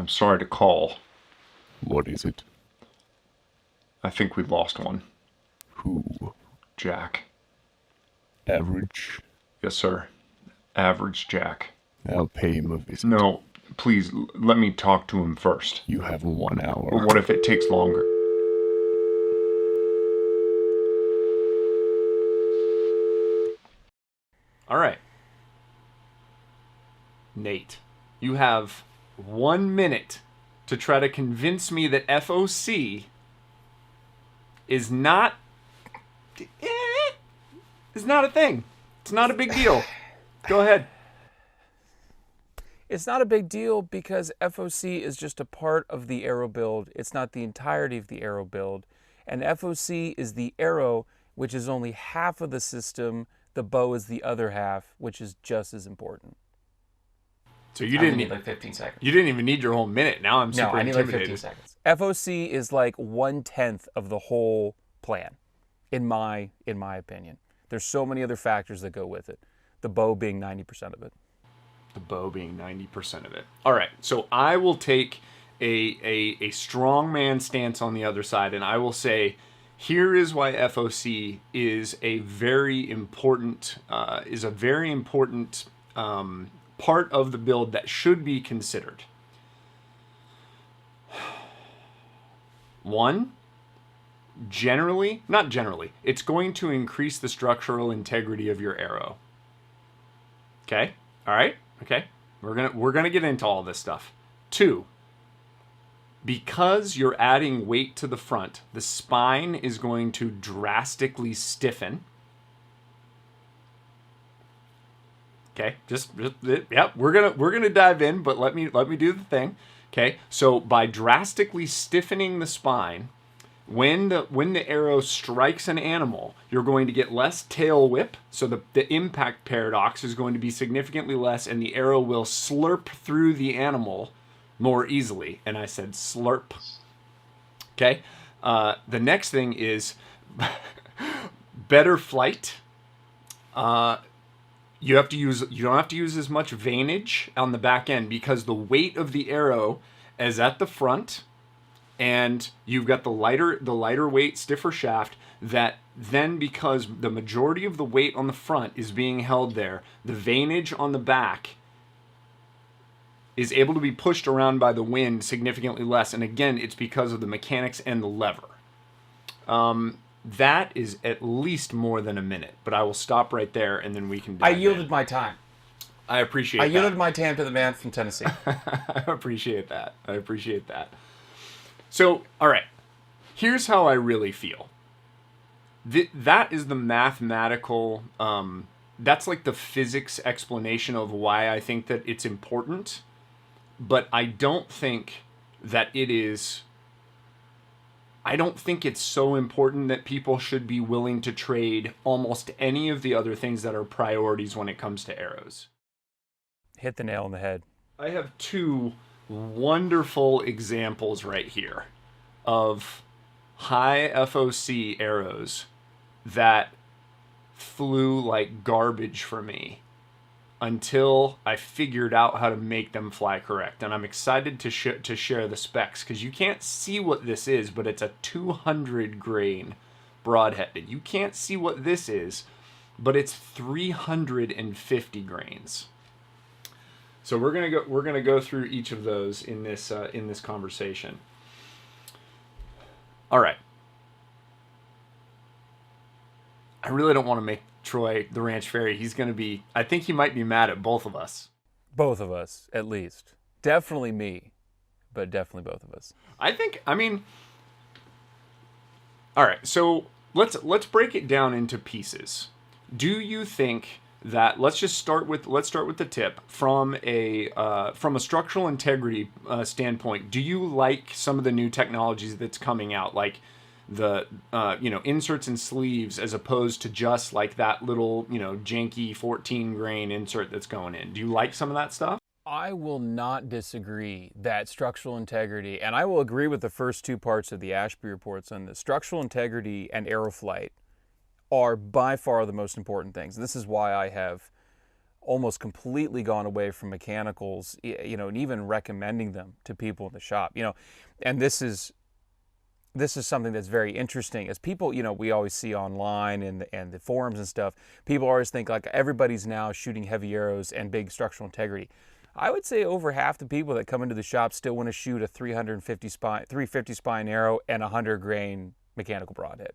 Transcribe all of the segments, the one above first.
I'm sorry to call. What is it? I think we lost one. Who? Jack. Average? Yes, sir. Average Jack. I'll pay him a visit. No, please, let me talk to him first. You have 1 hour. What if it takes longer? All right. Nate, you have 1 minute to try to convince me that FOC is not a thing. It's not a big deal. Go ahead. It's not a big deal because FOC is just a part of the arrow build. It's not the entirety of the arrow build. And FOC is the arrow, which is only half of the system. The bow is the other half, which is just as important. So you didn't need like 15 seconds. You didn't even need your whole minute. Now I'm super No, I need like intimidated. 15 seconds. FOC is like 1/10 of the whole plan, in my opinion. There's so many other factors that go with it. The bow being 90% of it. The bow being 90% of it. All right, so I will take a strong man stance on the other side, and I will say, here is why FOC is a very important part of the build that should be considered. One, not generally, it's going to increase the structural integrity of your arrow. Okay? All right? Okay? We're gonna get into all this stuff. Two, because you're adding weight to the front, the spine is going to drastically stiffen. Okay, yep, we're gonna dive in, but let me do the thing. Okay, so by drastically stiffening the spine, when the arrow strikes an animal, you're going to get less tail whip, so the impact paradox is going to be significantly less, and the arrow will slurp through the animal more easily. And I said slurp. Okay, the next thing is better flight. You don't have to use as much veinage on the back end because the weight of the arrow is at the front, and you've got the lighter weight, stiffer shaft that then, because the majority of the weight on the front is being held there, the veinage on the back is able to be pushed around by the wind significantly less. And again, it's because of the mechanics and the lever. That is at least more than a minute, but I will stop right there and then we can dive I yielded in. my time. I appreciate that. I yielded my time to the man from Tennessee. I appreciate that. So, all right. Here's how I really feel. That is the mathematical, that's like the physics explanation of why I think that it's important, but I don't think that it is... I don't think it's so important that people should be willing to trade almost any of the other things that are priorities when it comes to arrows. Hit the nail on the head. I have two wonderful examples right here of high FOC arrows that flew like garbage for me until I figured out how to make them fly correct. And I'm excited to share the specs because you can't see what this is, but it's a 200 grain broadheaded. You can't see what this is, but it's 350 grains. So we're gonna go through each of those in this conversation. All right. I really don't want to make Troy the Ranch Fairy. I think he might be mad at both of us. Both of us, at least. Definitely me, but definitely both of us. All right, so let's break it down into pieces. Do you think that let's start with the tip from a structural integrity standpoint? Do you like some of the new technologies that's coming out, like the inserts and sleeves, as opposed to just like that little janky 14 grain insert that's going in? Do you like some of that stuff? I will not disagree that structural integrity, and I will agree with the first two parts of the Ashby reports on this. Structural integrity and aeroflight are by far the most important things. This is why I have almost completely gone away from mechanicals, and even recommending them to people in the shop, and this is something that's very interesting. As people, we always see online and the forums and stuff, people always think like everybody's now shooting heavy arrows and big structural integrity. I would say over half the people that come into the shop still want to shoot a 350 spine arrow and 100 grain mechanical broadhead.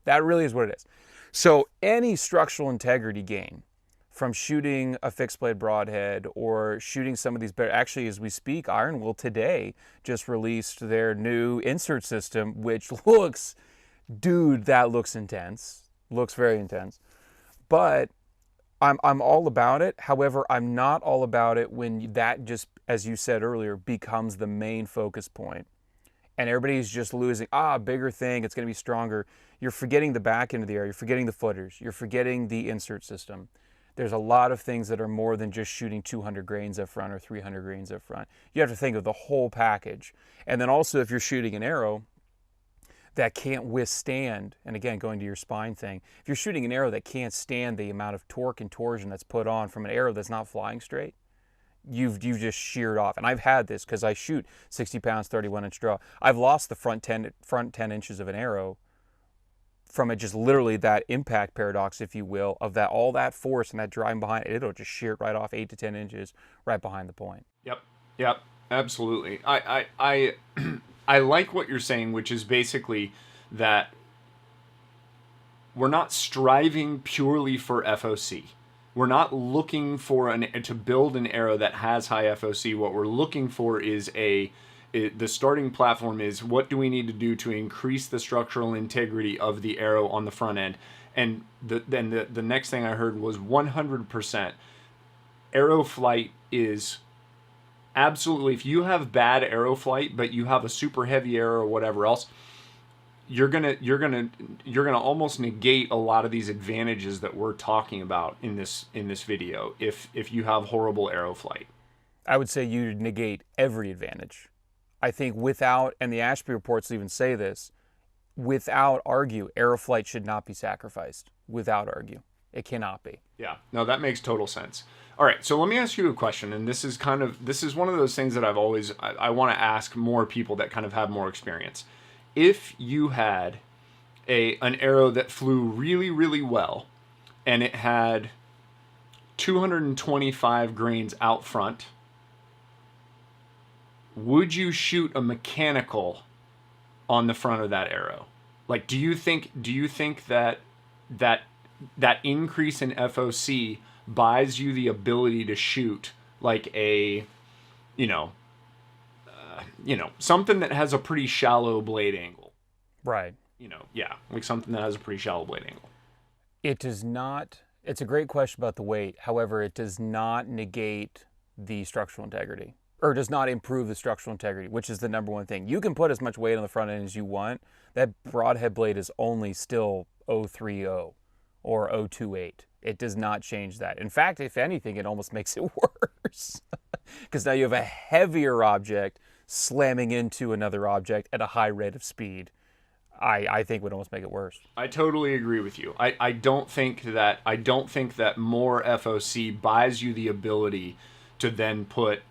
That really is what it is. So any structural integrity gain from shooting a fixed blade broadhead or shooting some of these better, actually as we speak, Iron Will today just released their new insert system, which looks, that looks intense, looks very intense. But I'm all about it. However, I'm not all about it when that just, as you said earlier, becomes the main focus point. And everybody's just losing, bigger thing, it's going to be stronger. You're forgetting the back end of the arrow. You're forgetting the footers. You're forgetting the insert system. There's a lot of things that are more than just shooting 200 grains up front or 300 grains up front. You have to think of the whole package. And then also if you're shooting an arrow that can't withstand, and again, going to your spine thing, if you're shooting an arrow that can't stand the amount of torque and torsion that's put on from an arrow that's not flying straight, you've just sheared off. And I've had this because I shoot 60 pounds, 31-inch draw. I've lost the front 10 inches of an arrow from it, just literally that impact paradox, if you will, of that all that force and that driving behind it, it'll just shear it right off 8 to 10 inches right behind the point. Yep, absolutely. I like what you're saying, which is basically that we're not striving purely for FOC. We're not looking for to build an arrow that has high FOC. What we're looking for is the starting platform is what do we need to do to increase the structural integrity of the arrow on the front end. And then the next thing I heard was 100%. Arrow flight is absolutely, if you have bad arrow flight, but you have a super heavy arrow or whatever else, you're gonna almost negate a lot of these advantages that we're talking about in this video if you have horrible arrow flight. I would say you negate every advantage. I think without, and the Ashby reports even say this, without argue, arrow flight should not be sacrificed. Without argue. It cannot be. Yeah, no, that makes total sense. All right, so let me ask you a question, and this is one of those things that I want to ask more people that kind of have more experience. If you had an arrow that flew really, really well, and it had 225 grains out front, would you shoot a mechanical on the front of that arrow? Like, do you think that increase in FOC buys you the ability to shoot like a, something that has a pretty shallow blade angle? Right. Like something that has a pretty shallow blade angle. It does not. It's a great question about the weight. However, it does not negate the structural integrity, or does not improve the structural integrity, which is the number one thing. You can put as much weight on the front end as you want. That broadhead blade is only still 030 or 028. It does not change that. In fact, if anything, it almost makes it worse because now you have a heavier object slamming into another object at a high rate of speed. I think would almost make it worse. I totally agree with you. I don't think that more FOC buys you the ability to then put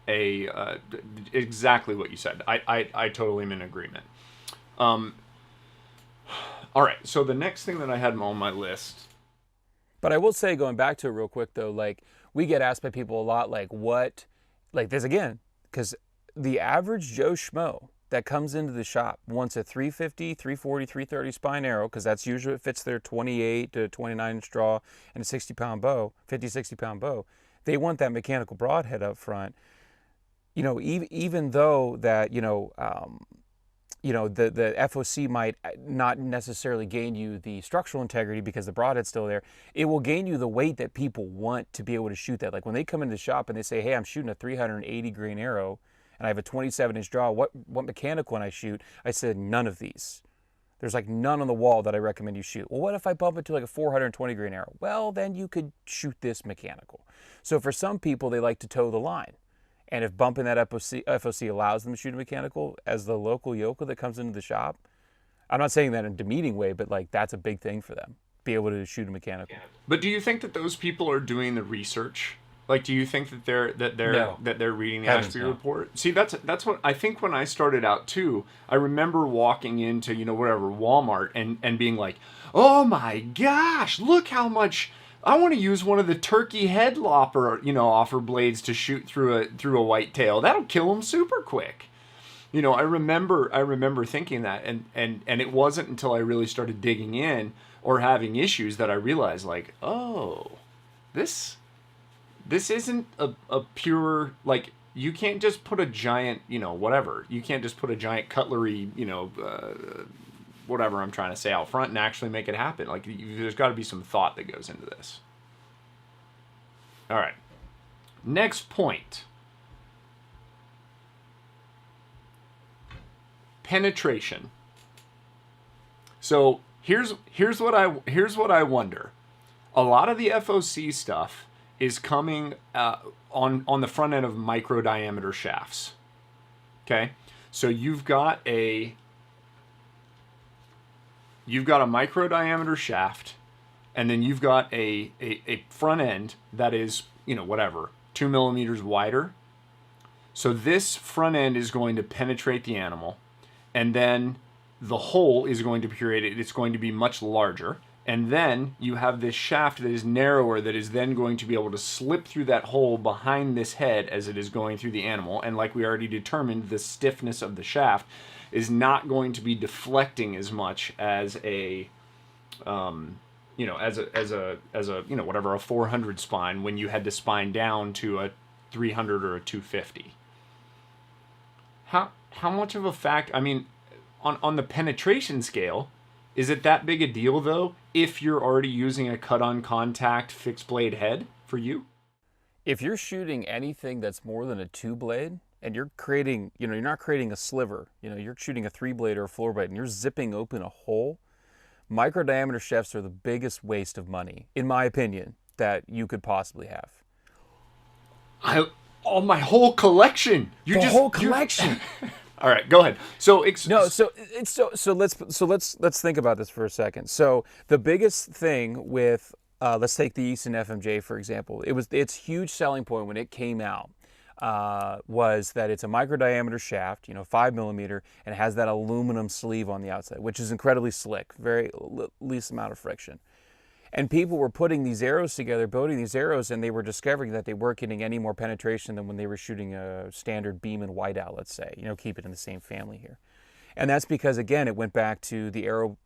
exactly what you said. I totally am in agreement. All right, so the next thing that I had on my list. But I will say, going back to it real quick though, like we get asked by people a lot, like this again, because the average Joe Schmo that comes into the shop wants a 350, 340, 330 spine arrow, because that's usually what fits their 28 to 29 inch draw and a 60 pound 60 pound bow. They want that mechanical broadhead up front. Even though that, the FOC might not necessarily gain you the structural integrity because the broadhead's still there, it will gain you the weight that people want to be able to shoot that. Like when they come into the shop and they say, hey, I'm shooting a 380 grain arrow and I have a 27 inch draw, what mechanical can I shoot? I said, none of these. There's like none on the wall that I recommend you shoot. Well, what if I bump it to like a 420 grain arrow? Well, then you could shoot this mechanical. So for some people, they like to toe the line. And if bumping that FOC allows them to shoot a mechanical as the local yokel that comes into the shop, I'm not saying that in a demeaning way, but like that's a big thing for them, be able to shoot a mechanical. But do you think that those people are doing the research Like, do you think that No. they're reading the Heavens Ashby no. report? See, that's what I think. When I started out too, I remember walking into whatever Walmart and being like, oh my gosh, look how much. I want to use one of the turkey head offer blades to shoot through a whitetail. That'll kill them super quick. I remember thinking that, and it wasn't until I really started digging in or having issues that I realized, like, oh, this isn't a pure, like, you can't just put a giant, whatever. You can't just put a giant cutlery, whatever I'm trying to say out front and actually make it happen. Like, there's got to be some thought that goes into this. All right. Next point. Penetration. So here's what I wonder. A lot of the FOC stuff is coming on the front end of micro diameter shafts. Okay, so you've got a micro diameter shaft, and then you've got a front end that is 2 millimeters wider. So this front end is going to penetrate the animal, and then the hole is going to be created. It's going to be much larger. And then you have this shaft that is narrower that is then going to be able to slip through that hole behind this head as it is going through the animal. And like we already determined, the stiffness of the shaft is not going to be deflecting as much as a 400 spine when you had to spine down to a 300 or a 250. How much of a fact? I mean, on the penetration scale, is it that big a deal though? If you're already using a cut-on contact fixed blade head for you? If you're shooting anything that's more than a 2-blade, and you're creating, you're not creating a sliver, you're shooting a 3-blade or a 4-blade, and you're zipping open a hole, micro diameter shafts are the biggest waste of money, in my opinion, that you could possibly have. My whole collection. Whole collection. All right, go ahead. So let's think about this for a second. So the biggest thing with let's take the Easton FMJ for example. Its huge selling point when it came out was that it's a micro diameter shaft, 5 millimeter, and it has that aluminum sleeve on the outside, which is incredibly slick, very least amount of friction. And people were putting these arrows together, building these arrows, and they were discovering that they weren't getting any more penetration than when they were shooting a standard beam and whiteout, let's say. Keep it in the same family here. And that's because, again, it went back to the arrow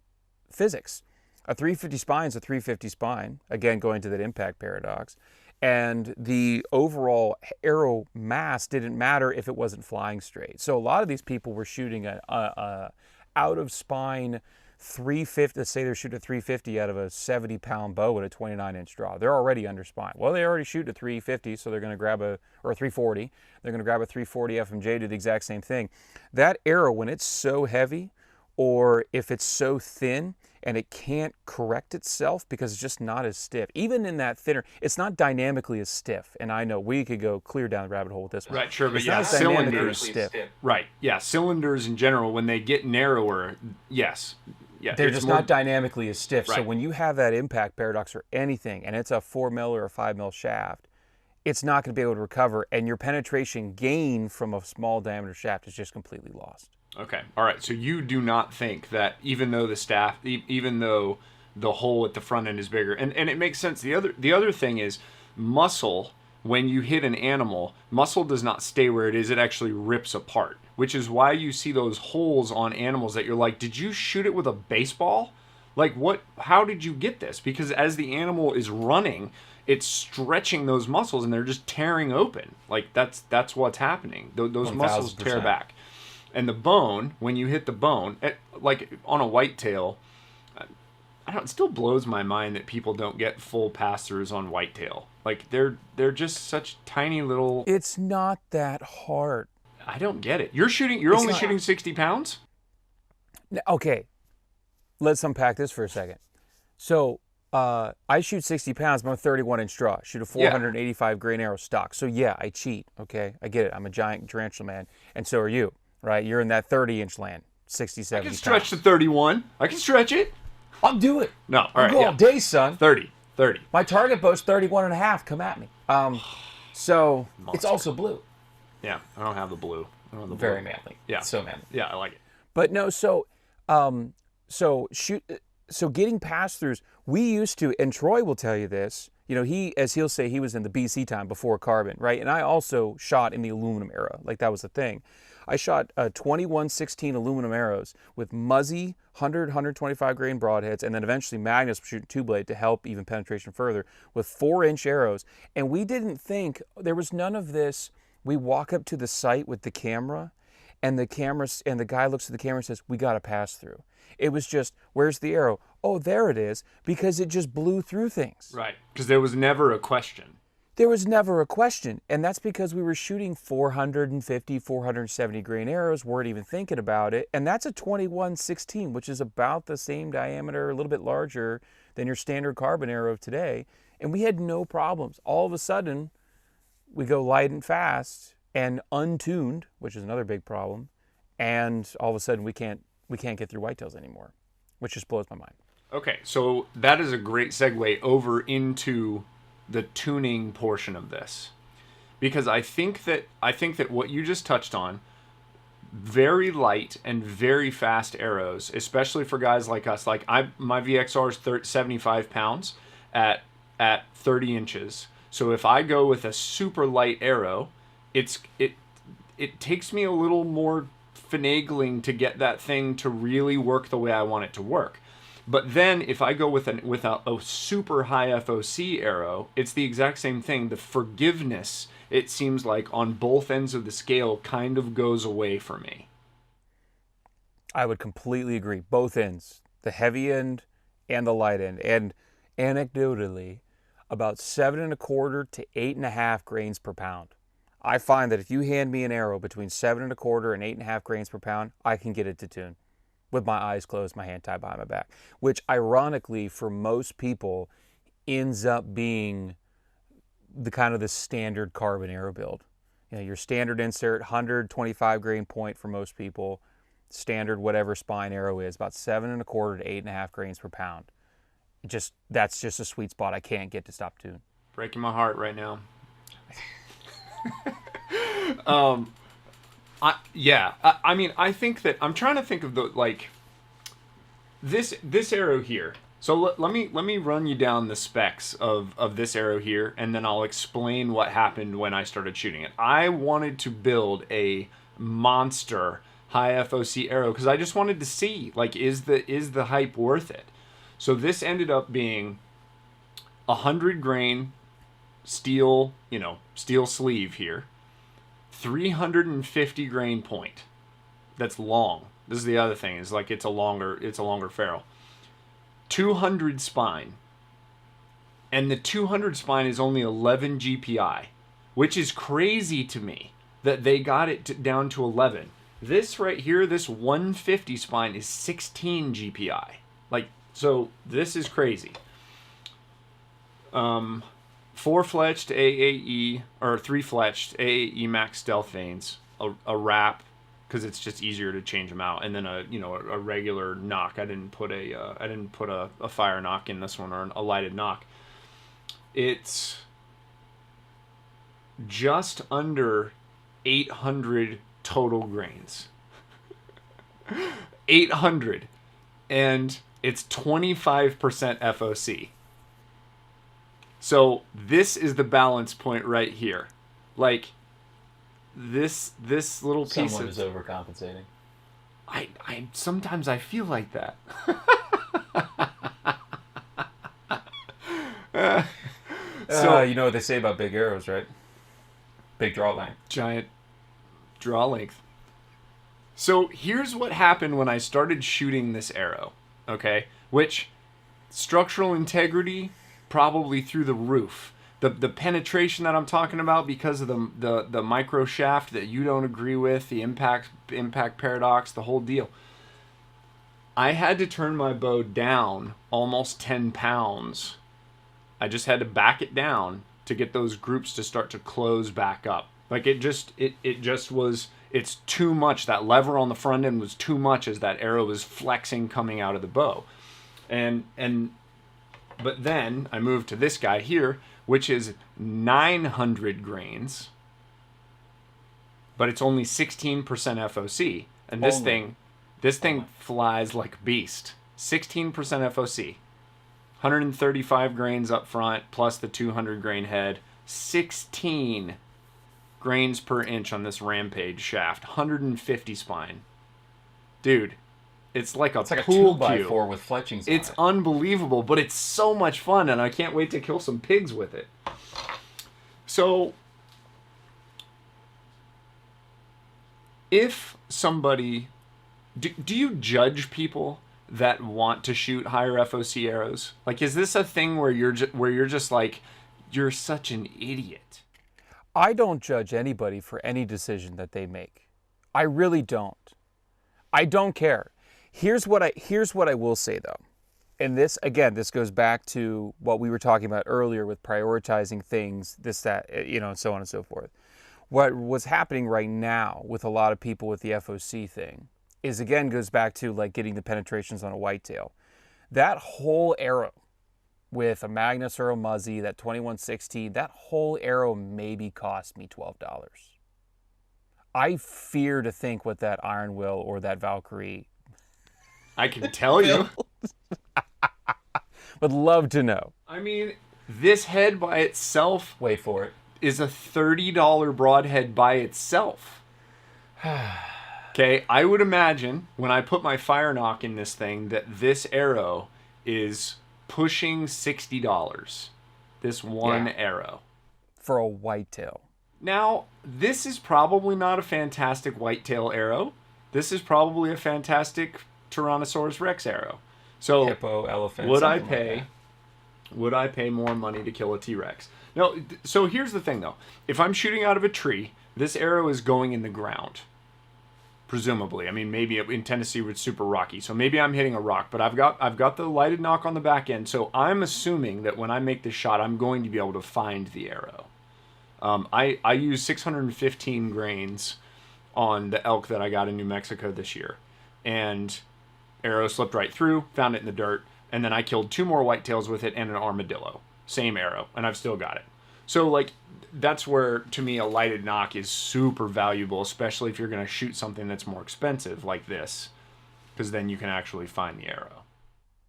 physics. A 350 spine is a 350 spine, again, going to that impact paradox. And the overall arrow mass didn't matter if it wasn't flying straight. So a lot of these people were shooting a out-of-spine 350, let's say they're shooting a 350 out of a 70-pound bow at a 29-inch draw. They're already under spine. Well, they already shoot a 350, so they're going to grab or a 340. They're going to grab a 340 FMJ, do the exact same thing. That arrow, when it's so heavy, or if it's so thin and it can't correct itself because it's just not as stiff, even in that thinner, it's not dynamically as stiff. And I know we could go clear down the rabbit hole with this one. Right, sure, but it's yeah, not dynamically cylinders. stiff. Right, yeah, cylinders in general, when they get narrower, yes. Yeah, they're just not dynamically as stiff. Right. So when you have that impact paradox or anything, and it's a 4 mil or a 5 mil shaft, it's not going to be able to recover, and your penetration gain from a small diameter shaft is just completely lost. Okay, all right. So you do not think that even though even though the hole at the front end is bigger, and it makes sense. The other thing is muscle. When you hit an animal, muscle does not stay where it is. It actually rips apart, which is why you see those holes on animals that you're like, did you shoot it with a baseball? Like, what? How did you get this? Because as the animal is running, it's stretching those muscles and they're just tearing open. Like, that's what's happening. Those muscles tear back. And the bone, when you hit the bone, like on a whitetail, it still blows my mind that people don't get full pass-throughs on whitetail. Like, they're just such tiny little... It's not that hard. I don't get it. You're only shooting 60 pounds? Okay, let's unpack this for a second. So, I shoot 60 pounds, but I'm a 31-inch draw. Shoot a 485 grain arrow stock. So yeah, I cheat, okay? I get it. I'm a giant tarantula man, and so are you, right? You're in that 30-inch land, 60, 70 I can stretch to 31. I can stretch it. I'll do it. No, all right, I'll go all day, son. 30. My target bow's 31 and a half. Come at me. So Monster. It's also blue. Yeah, I don't have the blue. I don't have the Very blue. manly. Yeah. So manly. Yeah, I like it. But no, so getting pass-throughs, we used to, and Troy will tell you this, as he'll say, he was in the BC time before carbon, right? And I also shot in the aluminum era, like that was the thing. I shot 21-16 aluminum arrows with Muzzy 125 grain broadheads, and then eventually Magnus shooting two blade to help even penetration further with 4-inch arrows. And we didn't think, there was none of this. We walk up to the site with the camera, and the guy looks at the camera and says, "We got to pass through." It was just, "Where's the arrow?" "Oh, there it is," because it just blew through things. Right, because there was never a question. There was never a question, and that's because we were shooting 450, 470 grain arrows, weren't even thinking about it, and that's a 21-16, which is about the same diameter, a little bit larger than your standard carbon arrow of today, and we had no problems. All of a sudden, we go light and fast and untuned, which is another big problem, and all of a sudden we can't get through whitetails anymore, which just blows my mind. Okay, so that is a great segue over into the tuning portion of this, because I think that what you just touched on, very light and very fast arrows, especially for guys like us. Like my VXR is 75 pounds at 30 inches. So if I go with a super light arrow, it takes me a little more finagling to get that thing to really work the way I want it to work. But then if I go with a super high FOC arrow, it's the exact same thing. The forgiveness, it seems like, on both ends of the scale kind of goes away for me. I would completely agree. Both ends, the heavy end and the light end. And anecdotally, about 7.25 to 8.5 grains per pound. I find that if you hand me an arrow between 7.25 and 8.5 grains per pound, I can get it to tune with my eyes closed, my hand tied behind my back, which ironically for most people ends up being the kind of the standard carbon arrow build. Your standard insert, 125 grain point for most people, standard whatever spine arrow is, about 7.25 to 8.5 grains per pound. That's just a sweet spot I can't get to stop tune. Breaking my heart right now. I think that I'm trying to think of this arrow here. So let me run you down the specs of this arrow here, and then I'll explain what happened when I started shooting it. I wanted to build a monster high FOC arrow because I just wanted to see, is the hype worth it? So this ended up being 100 grain steel sleeve here. 350 grain point. That's long. This is the other thing. Is it's a longer ferrule. 200 spine. And the 200 spine is only 11 GPI, which is crazy to me that they got it down to 11. This right here, this 150 spine is 16 GPI. So this is crazy. 4-fletched AAE or 3-fletched AAE max stealth vanes, a wrap because it's just easier to change them out, and then a regular knock. I didn't put a fire knock in this one, or a lighted knock. It's just under 800 total grains. 800, and it's 25% FOC. So this is the balance point right here. This little piece Someone is overcompensating. I sometimes I feel like that. You know what they say about big arrows, right? Big draw length. Giant draw length. So here's what happened when I started shooting this arrow, okay? Which, structural integrity, probably through the roof. The penetration that I'm talking about, because of the micro shaft that you don't agree with, the impact paradox, the whole deal. I had to turn my bow down almost 10 pounds. I just had to back it down to get those groups to start to close back up. It's too much. That lever on the front end was too much as that arrow was flexing coming out of the bow. But then I moved to this guy here, which is 900 grains, but it's only 16% FOC. And this thing flies like a beast. 16% FOC. 135 grains up front, plus the 200 grain head. 16 grains per inch on this Rampage shaft. 150 spine. Dude, it's like a pool cue. A 2x4 with fletchings on It's it. unbelievable, but it's so much fun, and I can't wait to kill some pigs with it. So, if somebody... Do you judge people that want to shoot higher FOC arrows? Like, is this a thing where you're just like, you're such an idiot? I don't judge anybody for any decision that they make. I really don't. I don't care. Here's what I will say though. And this goes back to what we were talking about earlier with prioritizing things, this, that, and so on and so forth. What's happening right now with a lot of people with the FOC thing is, again, goes back to like getting the penetrations on a whitetail. That whole arrow with a Magnus or a Muzzy, that 2116, that whole arrow maybe cost me $12. I fear to think what that Iron Will or that Valkyrie... I can tell you. Would love to know. I mean, this head by itself... Wait for it. ...is a $30 broadhead by itself. Okay, I would imagine when I put my fire knock in this thing that this arrow is pushing $60. This one arrow. For a whitetail. Now, this is probably not a fantastic whitetail arrow. This is probably a fantastic Tyrannosaurus Rex arrow. So, hippo, elephant. Would I pay more money to kill a T-Rex? No, so here's the thing though. If I'm shooting out of a tree, this arrow is going in the ground. Presumably. I mean, maybe in Tennessee it's super rocky, so maybe I'm hitting a rock, but I've got the lighted knock on the back end, so I'm assuming that when I make this shot, I'm going to be able to find the arrow. I used 615 grains on the elk that I got in New Mexico this year, and arrow slipped right through, found it in the dirt, and then I killed 2 more whitetails with it and an armadillo. Same arrow, and I've still got it. So, like, that's where, to me, a lighted knock is super valuable, especially if you're going to shoot something that's more expensive like this, because then you can actually find the arrow.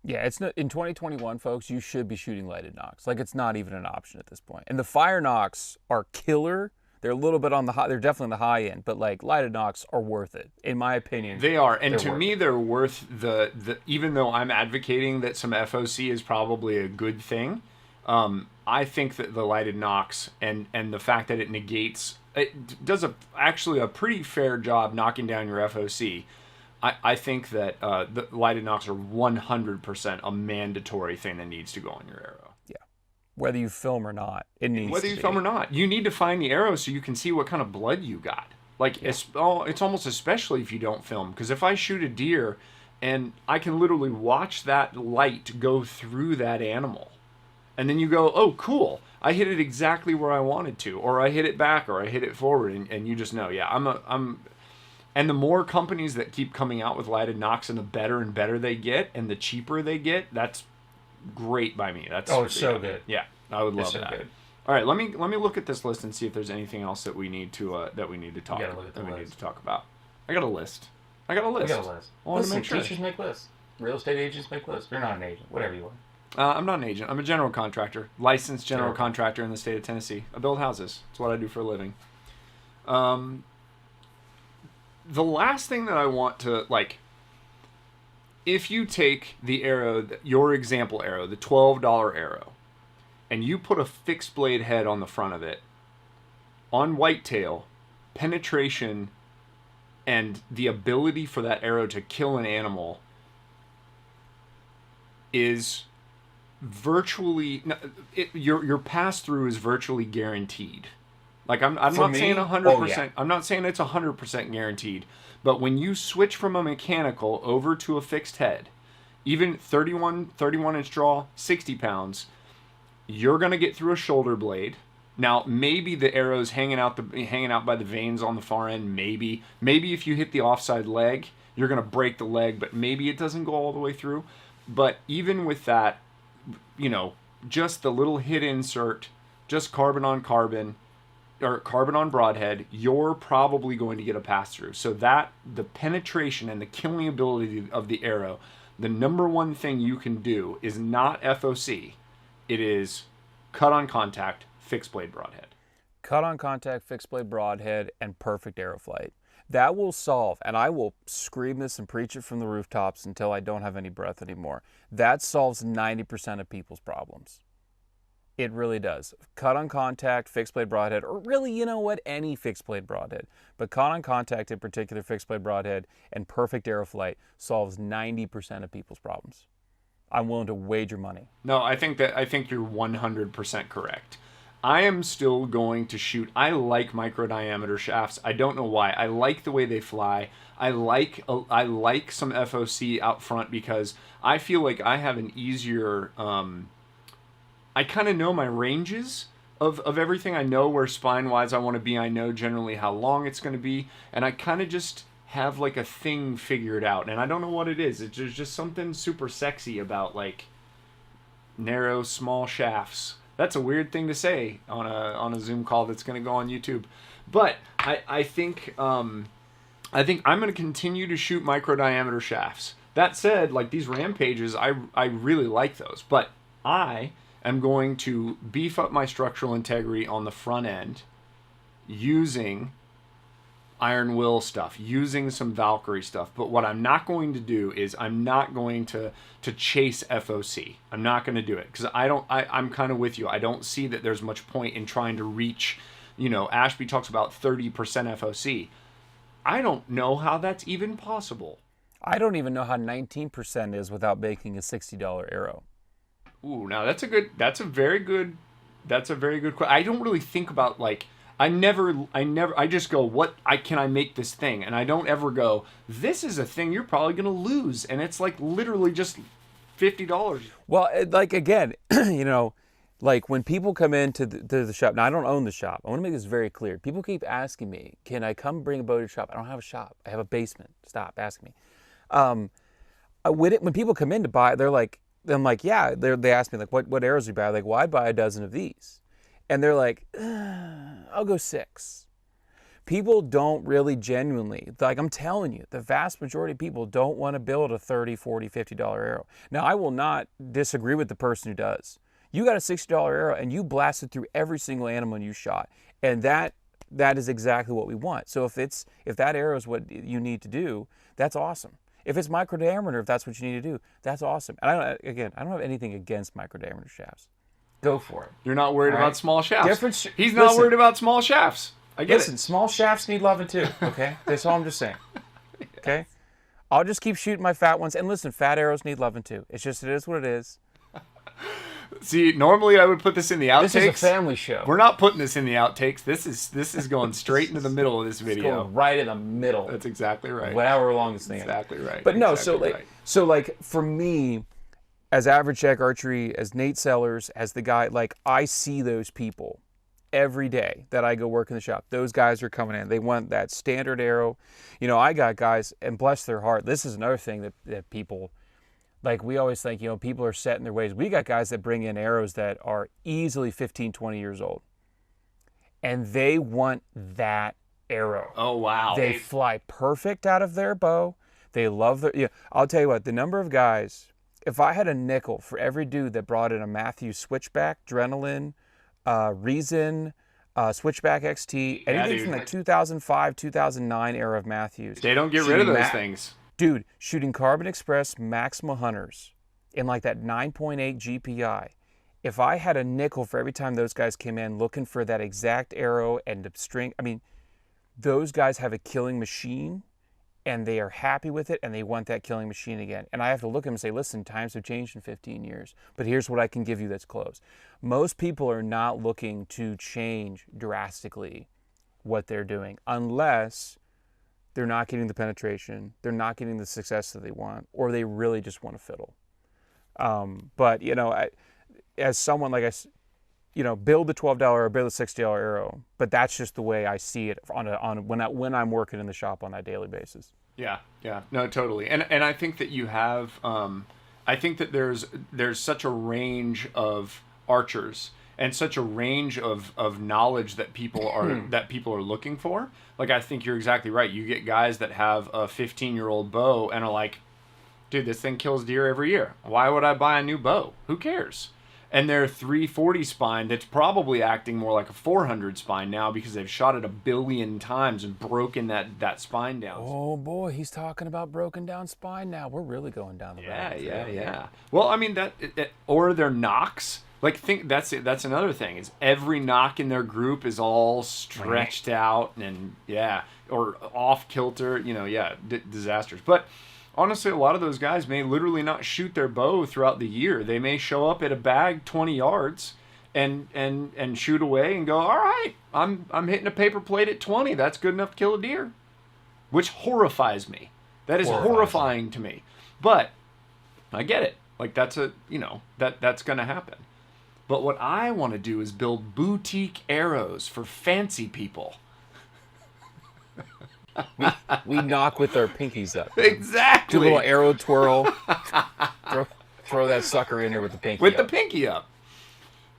Yeah, it's not, in 2021, folks, you should be shooting lighted knocks. Like, it's not even an option at this point. And the fire knocks are killer. They're a little bit on the high, they're definitely on the high end, but like lighted knocks are worth it, in my opinion. They are, and to me, they're worth the even though I'm advocating that some FOC is probably a good thing, I think that the lighted knocks and the fact that it does actually a pretty fair job knocking down your FOC. I think that the lighted knocks are 100% a mandatory thing that needs to go on your arrow. Yeah, whether you film or not, it needs. Whether you film or not, you need to find the arrow so you can see what kind of blood you got. Like, it's almost especially if you don't film, because if I shoot a deer and I can literally watch that light go through that animal, and then you go, oh, cool, I hit it exactly where I wanted to, or I hit it back, or I hit it forward, and you just know, yeah, and the more companies that keep coming out with lighted knocks, and the better and better they get, and the cheaper they get, that's great by me. That's it's so good. Yeah, I would love that. Good. All right, let me look at this list and see if there's anything else that we need to talk need to talk about. I got a list. I got a list. I want to make sure. Teachers make lists. Real estate agents make lists. They're not an agent. Whatever you are. I'm not an agent. I'm a general contractor, licensed general contractor in the state of Tennessee. I build houses. That's what I do for a living. The last thing that I want to, like, if you take the arrow, your example arrow, the $12 arrow, and you put a fixed blade head on the front of it, on whitetail, penetration and the ability for that arrow to kill an animal is virtually, your pass-through is virtually guaranteed. Like, I'm not saying 100%. I'm not saying it's 100% guaranteed. But when you switch from a mechanical over to a fixed head, even 31-inch draw, 60 pounds, you're going to get through a shoulder blade. Now, maybe the arrow's hanging out by the veins on the far end. Maybe if you hit the offside leg, you're going to break the leg, but maybe it doesn't go all the way through. But even with that, just the little hit insert just carbon on carbon, or carbon on broadhead, you're probably going to get a pass-through. So that, the penetration and the killing ability of the arrow, the number one thing you can do is not FOC. It is cut on contact, fixed blade broadhead. Cut on contact, fixed blade broadhead, and perfect arrow flight. That will solve, and I will scream this and preach it from the rooftops until I don't have any breath anymore. That solves 90% of people's problems. It really does. Cut on contact, fixed blade broadhead, or really, you know what, any fixed blade broadhead. But cut on contact, in particular, fixed blade broadhead, and perfect arrow flight solves 90% of people's problems. I'm willing to wager money. No, I think you're 100% correct. I am still going to shoot. I like micro diameter shafts. I don't know why. I like the way they fly. I like some FOC out front because I feel like I have an easier. I kind of know my ranges of everything. I know where spine wise I want to be. I know generally how long it's going to be, and I kind of just have like a thing figured out. And I don't know what it is. There's just something super sexy about like narrow, small shafts. That's a weird thing to say on a Zoom call that's going to go on YouTube. But I think I'm going to continue to shoot micro diameter shafts. That said, like these Rampages, I really like those. But I am going to beef up my structural integrity on the front end using Iron Will stuff, using some Valkyrie stuff. But what I'm not going to do is I'm not going to chase FOC. I'm not going to do it because I'm kind of with you. I don't see that there's much point in trying to reach, Ashby talks about 30% FOC. I don't know how that's even possible. I don't even know how 19% is without making a $60 arrow. Ooh, now that's a very good question. I don't really think about like, I just go, can I make this thing? And I don't ever go, this is a thing you're probably going to lose. And it's like literally just $50. Well, like again, like when people come into the shop, now I don't own the shop. I want to make this very clear. People keep asking me, can I come bring a bow to the shop? I don't have a shop. I have a basement. Stop asking me. When people come in to buy, I'm like, yeah, they ask me like, what arrows do you buy? I'm like, well, I'd buy a dozen of these. And they're like, I'll go 6. People don't really genuinely, like I'm telling you, the vast majority of people don't want to build a $30, $40, $50 arrow. Now, I will not disagree with the person who does. You got a $60 arrow and you blasted through every single animal you shot. And that is exactly what we want. So if that arrow is what you need to do, that's awesome. If it's micro diameter, if that's what you need to do, that's awesome. And I don't have anything against micro diameter shafts. Go for it. You're not worried about small shafts. He's not Listen, worried about small shafts. I get Listen, small shafts need loving too, okay? That's all I'm just saying, okay? I'll just keep shooting my fat ones. And listen, fat arrows need loving too. It is what it is. See, normally I would put this in the outtakes. This is a family show. We're not putting this in the outtakes. This is going straight into the middle of this video. It's going right in the middle. That's exactly right. However long this thing is. Exactly right. But no, exactly so for me, as average Jack Archery, as Nate Sellers, as the guy, like I see those people every day that I go work in the shop. Those guys are coming in. They want that standard arrow. I got guys, and bless their heart, this is another thing that people, like we always think, people are set in their ways. We got guys that bring in arrows that are easily 15, 20 years old. And they want that arrow. Oh, wow. They fly perfect out of their bow. They love their, I'll tell you what, the number of guys, if I had a nickel for every dude that brought in a Matthews Switchback, Adrenaline, Reason, Switchback XT, anything from the 2005, 2009 era of Matthews. They don't get rid of those things. Dude, shooting Carbon Express Maxima Hunters in like that 9.8 GPI. If I had a nickel for every time those guys came in looking for that exact arrow and the string, those guys have a killing machine and they are happy with it and they want that killing machine again. And I have to look at them and say, listen, times have changed in 15 years, but here's what I can give you that's close. Most people are not looking to change drastically what they're doing unless they're not getting the penetration, they're not getting the success that they want, or they really just want to fiddle. But, as someone like build the $12 or build a $60 arrow, but that's just the way I see it when I'm working in the shop on that daily basis. Yeah, no, totally. And I think that you have, I think that there's such a range of archers, and such a range of knowledge that people are looking for. Like, I think you're exactly right. You get guys that have a 15-year-old bow and are like, dude, this thing kills deer every year. Why would I buy a new bow? Who cares? And their 340 spine that's probably acting more like a 400 spine now because they've shot it 1 billion times and broken that spine down. Oh boy, he's talking about broken down spine now. We're really going down the rabbit trail. Yeah. Well, I mean or their knocks. Like, think that's another thing. Is every knock in their group is all stretched out and or off kilter. Disasters. But honestly, a lot of those guys may literally not shoot their bow throughout the year. They may show up at a bag 20 yards and shoot away and go, all right, I'm hitting a paper plate at 20. That's good enough to kill a deer, which horrifies me. That is horrifying to me. But I get it. Like, that's that's going to happen. But what I want to do is build boutique arrows for fancy people. We knock with our pinkies up. Exactly. Do a little arrow twirl. throw that sucker in there with the pinky with up. the pinky up.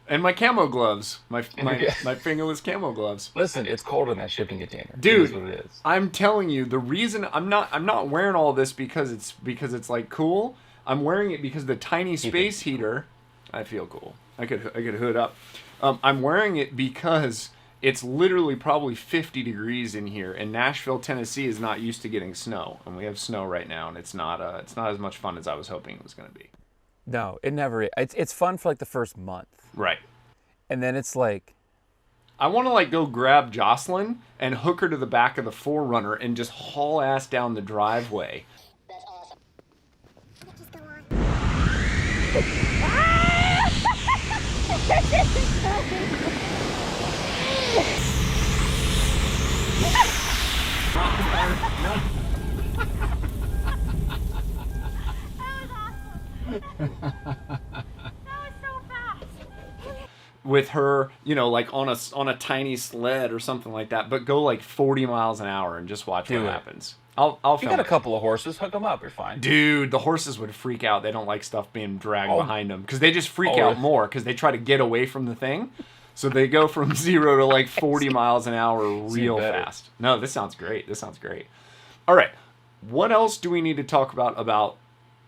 And my camo gloves. My fingerless camo gloves. Listen, it's cold in that shipping container. Dude, It is what it is. I'm telling you, the reason I'm not wearing all this because it's like cool. I'm wearing it because the tiny space heater. I feel cool. I could hood up. I'm wearing it because it's literally probably 50 degrees in here, and Nashville, Tennessee is not used to getting snow, and we have snow right now, and it's not as much fun as I was hoping it was going to be. No, it never is. It's fun for like the first month. Right. And then it's like, I want to like go grab Jocelyn and hook her to the back of the 4Runner and just haul ass down the driveway. That's awesome. Just go on. With her, like on a tiny sled or something like that, but go like 40 miles an hour and just watch what happens. I'll you film got a it. couple of horses, hook them up, you're fine. Dude, the horses would freak out. They don't like stuff being dragged behind them because they just freak out more because they try to get away from the thing. So they go from 0 to like 40 miles an hour real fast. No, this sounds great. All right. What else do we need to talk about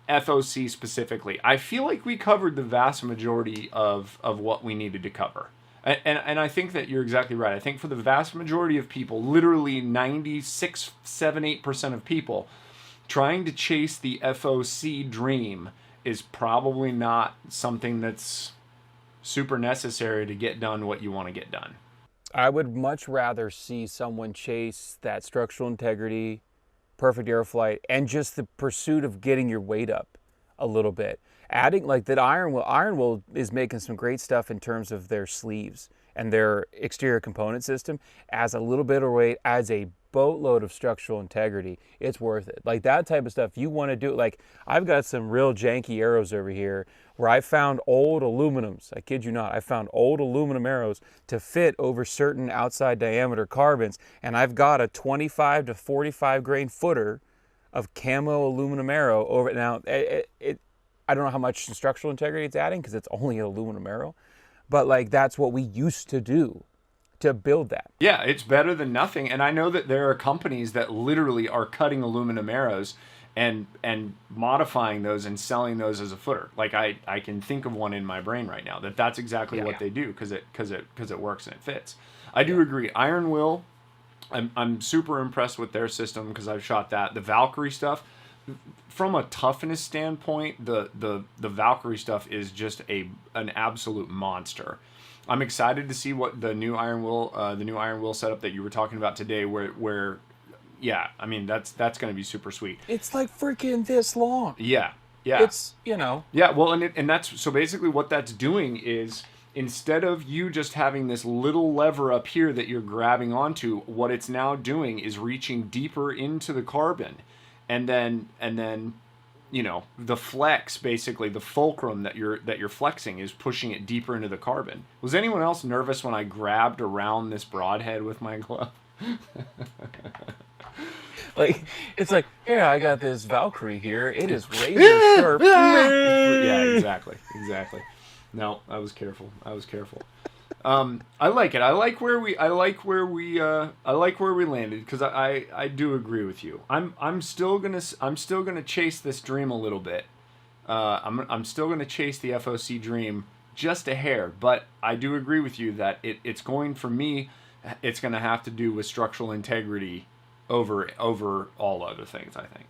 FOC specifically? I feel like we covered the vast majority of what we needed to cover. And I think that you're exactly right. I think for the vast majority of people, literally 96, 7, 8% of people, trying to chase the FOC dream is probably not something that's super necessary to get done what you want to get done. I would much rather see someone chase that structural integrity, perfect arrow flight, and just the pursuit of getting your weight up a little bit. Adding like that Iron Will is making some great stuff in terms of their sleeves and their exterior component system. As a little bit of weight, adds a boatload of structural integrity. It's worth it. Like that type of stuff, you want to do. Like I've got some real janky arrows over here where I found old aluminums. I kid you not. I found old aluminum arrows to fit over certain outside diameter carbons, and I've got a 25 to 45 grain footer of camo aluminum arrow over it. Now, I don't know how much structural integrity it's adding because it's only an aluminum arrow, but like that's what we used to do to build that. Yeah, it's better than nothing. And I know that there are companies that literally are cutting aluminum arrows and modifying those and selling those as a footer. Like I can think of one in my brain right now that's exactly what they do because it works and it fits. I do agree. Iron Will, I'm super impressed with their system because I've shot that. The Valkyrie stuff, from a toughness standpoint, the Valkyrie stuff is just an absolute monster. I'm excited to see what the new Iron Will setup that you were talking about today, where yeah, I mean that's going to be super sweet. It's like freaking this long. Yeah. It's Yeah, well, and that's so basically what that's doing is instead of you just having this little lever up here that you're grabbing onto, what it's now doing is reaching deeper into the carbon, and then the flex, basically the fulcrum that you're flexing is pushing it deeper into the carbon. Was anyone else nervous when I grabbed around this broadhead with my glove? Like it's like, here I got this Valkyrie here. It is razor sharp. Yeah, exactly. No, I was careful. I like it. I like where we landed because I do agree with you. I'm still gonna chase this dream a little bit. I'm still gonna chase the FOC dream just a hair, but I do agree with you that it's going, for me, it's gonna have to do with structural integrity over all other things, I think.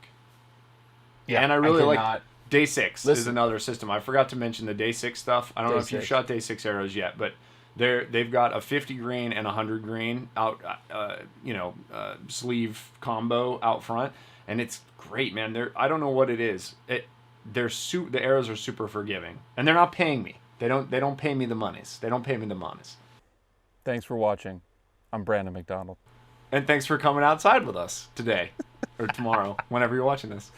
Yeah, and I really like cannot- Day 6 is Listen. another system. I forgot to mention the Day 6 stuff. I don't know if you've 6. shot Day 6 arrows yet, but they've got a 50 grain and 100 grain out, sleeve combo out front, and it's great, man. I don't know what it is. The arrows are super forgiving, and they're not paying me. They don't pay me the monies. Thanks for watching. I'm Brandon McDonald. And thanks for coming outside with us today or tomorrow, whenever you're watching this.